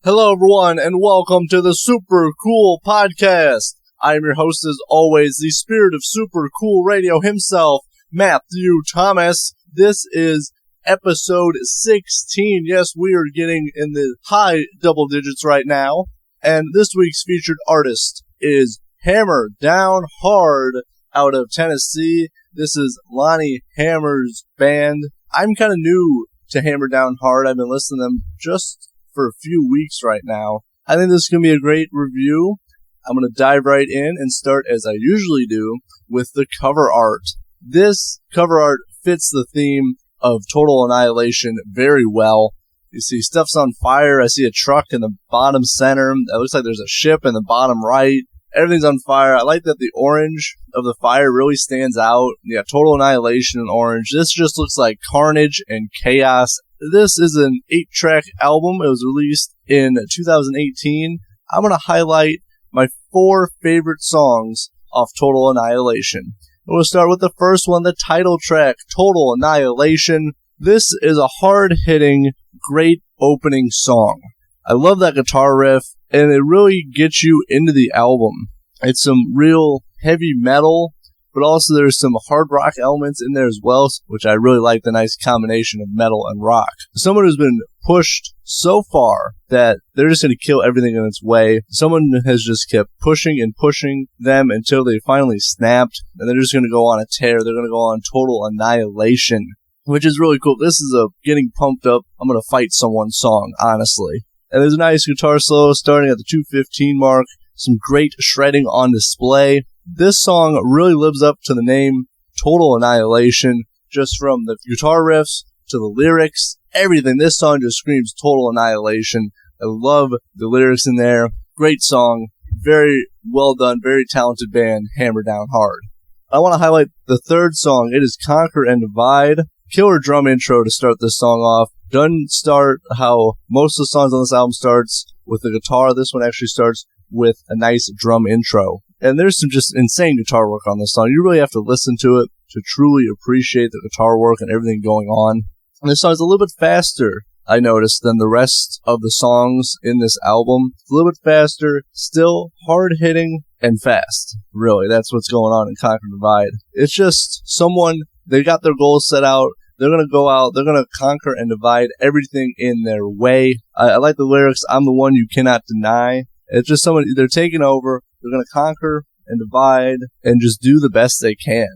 Hello, everyone, and welcome to the Super Cool Podcast. I am your host, as always, the spirit of Super Cool Radio himself, Matthew Thomas. This is episode 16. Yes, we are getting in the high double digits right now. And this week's featured artist is Hammer Down Hard out of Tennessee. This is Lonnie Hammer's band. I'm kind of new to Hammer Down Hard. I've been listening to them just for a few weeks right now. I think this is going to be a great review. I'm going to dive right in and start, as I usually do, with the cover art. This cover art fits the theme of Total Annihilation very well. You see stuff's on fire. I see a truck in the bottom center. It looks like there's a ship in the bottom right. Everything's on fire. I like that the orange of the fire really stands out. You got Total Annihilation in orange. This just looks like carnage and chaos. This is an 8-track album. It was released in 2018. I'm going to highlight my 4 favorite songs off Total Annihilation. We'll start with the first one, the title track, Total Annihilation. This is a hard-hitting, great opening song. I love that guitar riff, and it really gets you into the album. It's some real heavy metal, but also there's some hard rock elements in there as well, which I really like, the nice combination of metal and rock. Someone who's been pushed so far that they're just going to kill everything in its way. Someone has just kept pushing and pushing them until they finally snapped, and they're just going to go on a tear. They're going to go on Total Annihilation, which is really cool. This is a getting pumped up, I'm going to fight someone song, honestly. And there's a nice guitar solo starting at the 2:15 mark. Some great shredding on display. This song really lives up to the name, Total Annihilation, just from the guitar riffs to the lyrics, everything. This song just screams Total Annihilation. I love the lyrics in there. Great song. Very well done. Very talented band, Hammer Down Hard. I want to highlight the third song. It is Conquer and Divide. Killer drum intro to start this song off. Doesn't start how most of the songs on this album starts with the guitar. This one actually starts with a nice drum intro. And there's some just insane guitar work on this song. You really have to listen to it to truly appreciate the guitar work and everything going on. And this song's a little bit faster, I noticed, than the rest of the songs in this album. It's a little bit faster, still hard-hitting and fast. Really, that's what's going on in Conquer and Divide. It's just someone, they got their goals set out. They're going to go out, they're going to conquer and divide everything in their way. I like the lyrics, I'm the one you cannot deny. It's just someone, they're taking over, they're going to conquer and divide and just do the best they can.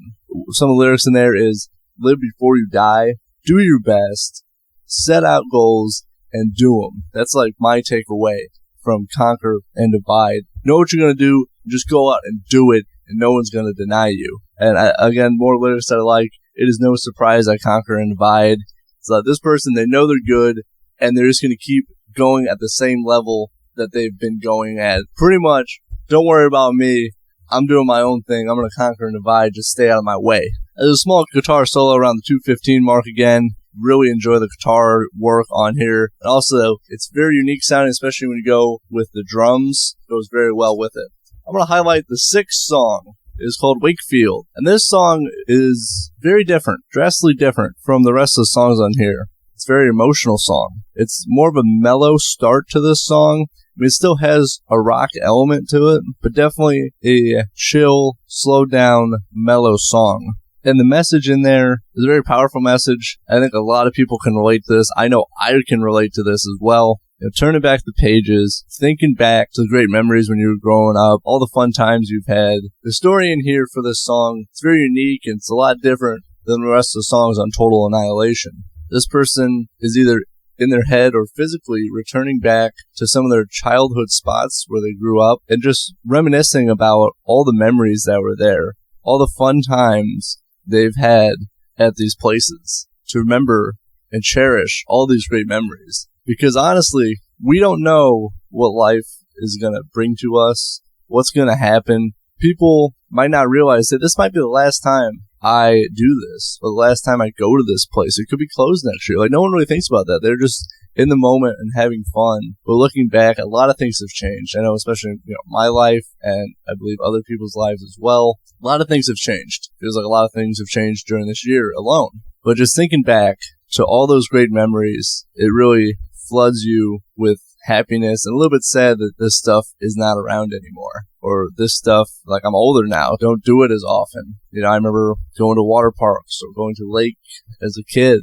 Some of the lyrics in there is, live before you die, do your best, set out goals, and do them. That's like my takeaway from Conquer and Divide. Know what you're going to do, just go out and do it, and no one's going to deny you. And again, more lyrics that I like. It is no surprise I conquer and divide. So this person, they know they're good, and they're just going to keep going at the same level that they've been going at. Pretty much, don't worry about me. I'm doing my own thing. I'm going to conquer and divide. Just stay out of my way. There's a small guitar solo around the 2:15 mark again. Really enjoy the guitar work on here. And also, it's very unique sounding, especially when you go with the drums. It goes very well with it. I'm going to highlight the 6th song. Is called Wakefield. And this song is very different, drastically different from the rest of the songs on here. It's a very emotional song. It's more of a mellow start to this song. I mean, it still has a rock element to it, but definitely a chill, slow down, mellow song. And the message in there is a very powerful message. I think a lot of people can relate to this. I know I can relate to this as well. You know, turning back the pages, thinking back to the great memories when you were growing up, all the fun times you've had. The story in here for this song, it's very unique and it's a lot different than the rest of the songs on Total Annihilation. This person is either in their head or physically returning back to some of their childhood spots where they grew up and just reminiscing about all the memories that were there, all the fun times they've had at these places, to remember and cherish all these great memories. Because honestly, we don't know what life is going to bring to us, what's going to happen. People might not realize that this might be the last time I do this, or the last time I go to this place. It could be closed next year. Like, no one really thinks about that. They're just in the moment and having fun. But looking back, a lot of things have changed. I know, especially my life, and I believe other people's lives as well. A lot of things have changed. Feels like a lot of things have changed during this year alone. But just thinking back to all those great memories, it really floods you with happiness and a little bit sad that this stuff is not around anymore. Or this stuff, like, I'm older now, don't do it as often. You know, I remember going to water parks or going to the lake as a kid,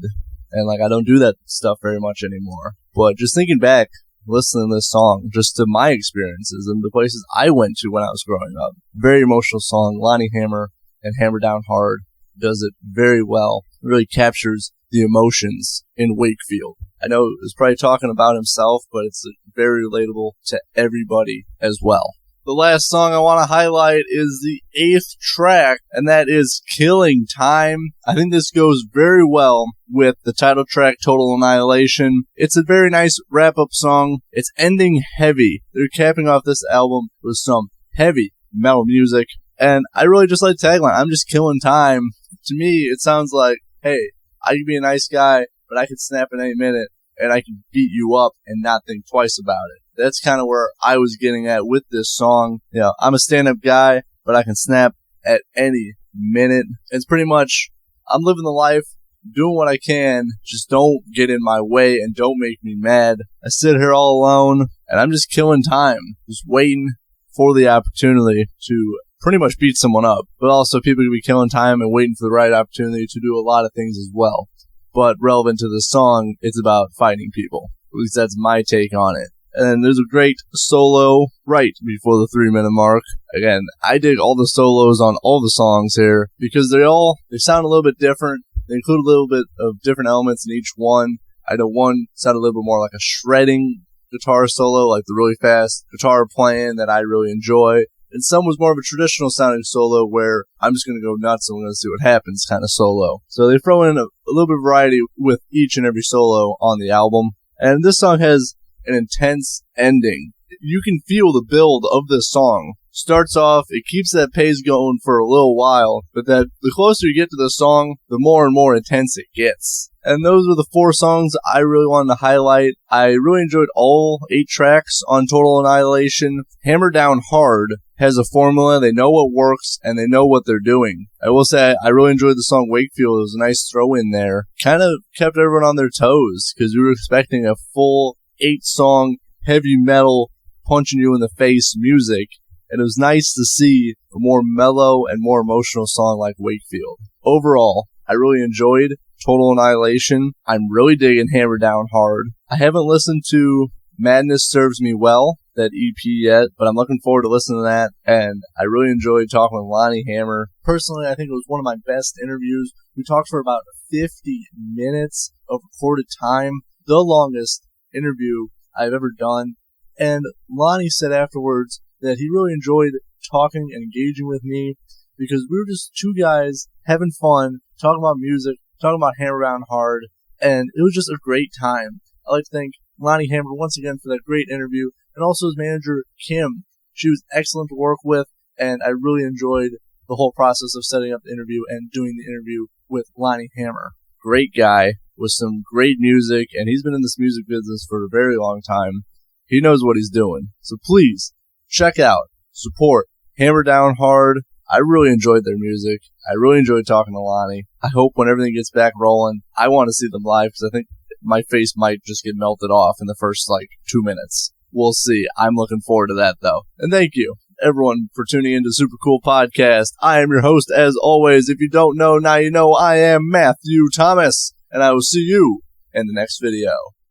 and, like, I don't do that stuff very much anymore. But just thinking back, listening to this song, just to my experiences and the places I went to when I was growing up. Very emotional song. Lonnie Hammer and Hammer Down Hard does it very well. It really captures the emotions in Wakefield. I know it's probably talking about himself, but it's very relatable to everybody as well. The last song I want to highlight is the 8th track, and that is Killing Time. I think this goes very well with the title track, Total Annihilation. It's a very nice wrap-up song. It's ending heavy. They're capping off this album with some heavy metal music, and I really just like the tagline, I'm just killing time. To me, it sounds like, hey, I can be a nice guy, but I can snap at any minute, and I can beat you up and not think twice about it. That's kind of where I was getting at with this song. You know, I'm a stand-up guy, but I can snap at any minute. It's pretty much, I'm living the life, doing what I can, just don't get in my way and don't make me mad. I sit here all alone, and I'm just killing time, just waiting for the opportunity to pretty much beat someone up. But also, people can be killing time and waiting for the right opportunity to do a lot of things as well. But relevant to the song, it's about fighting people. At least that's my take on it. And there's a great solo right before the 3-minute mark. Again, I dig all the solos on all the songs here because they sound a little bit different. They include a little bit of different elements in each one. I know one sounded a little bit more like a shredding guitar solo, like the really fast guitar playing that I really enjoy. And some was more of a traditional sounding solo where I'm just going to go nuts and we're going to see what happens kind of solo. So they throw in a little bit of variety with each and every solo on the album. And this song has an intense ending. You can feel the build of this song. Starts off, it keeps that pace going for a little while, but that the closer you get to the song, the more and more intense it gets. And those are the 4 songs I really wanted to highlight. I really enjoyed all 8 tracks on Total Annihilation. Hammer Down Hard has a formula. They know what works, and they know what they're doing. I will say, I really enjoyed the song Wakefield. It was a nice throw in there. Kind of kept everyone on their toes, because we were expecting a full 8-song heavy metal punching you in the face music. And it was nice to see a more mellow and more emotional song like Wakefield. Overall, I really enjoyed Total Annihilation. I'm really digging Hammer Down Hard. I haven't listened to Madness Serves Me Well, that EP yet, but I'm looking forward to listening to that. And I really enjoyed talking with Lonnie Hammer. Personally, I think it was one of my best interviews. We talked for about 50 minutes of recorded time, the longest interview I've ever done. And Lonnie said afterwards that he really enjoyed talking and engaging with me because we were just 2 guys having fun, talking about music, talking about Hammer Down Hard, and it was just a great time. I'd like to thank Lonnie Hammer once again for that great interview, and also his manager, Kim. She was excellent to work with, and I really enjoyed the whole process of setting up the interview and doing the interview with Lonnie Hammer. Great guy with some great music, and he's been in this music business for a very long time. He knows what he's doing. So please, check out, support Hammer Down Hard. I really enjoyed their music. I really enjoyed talking to Lonnie. I hope when everything gets back rolling, I want to see them live because I think my face might just get melted off in the first, 2 minutes. We'll see. I'm looking forward to that, though. And thank you, everyone, for tuning into Super Cool Podcast. I am your host, as always. If you don't know, now you know I am Matthew Thomas, and I will see you in the next video.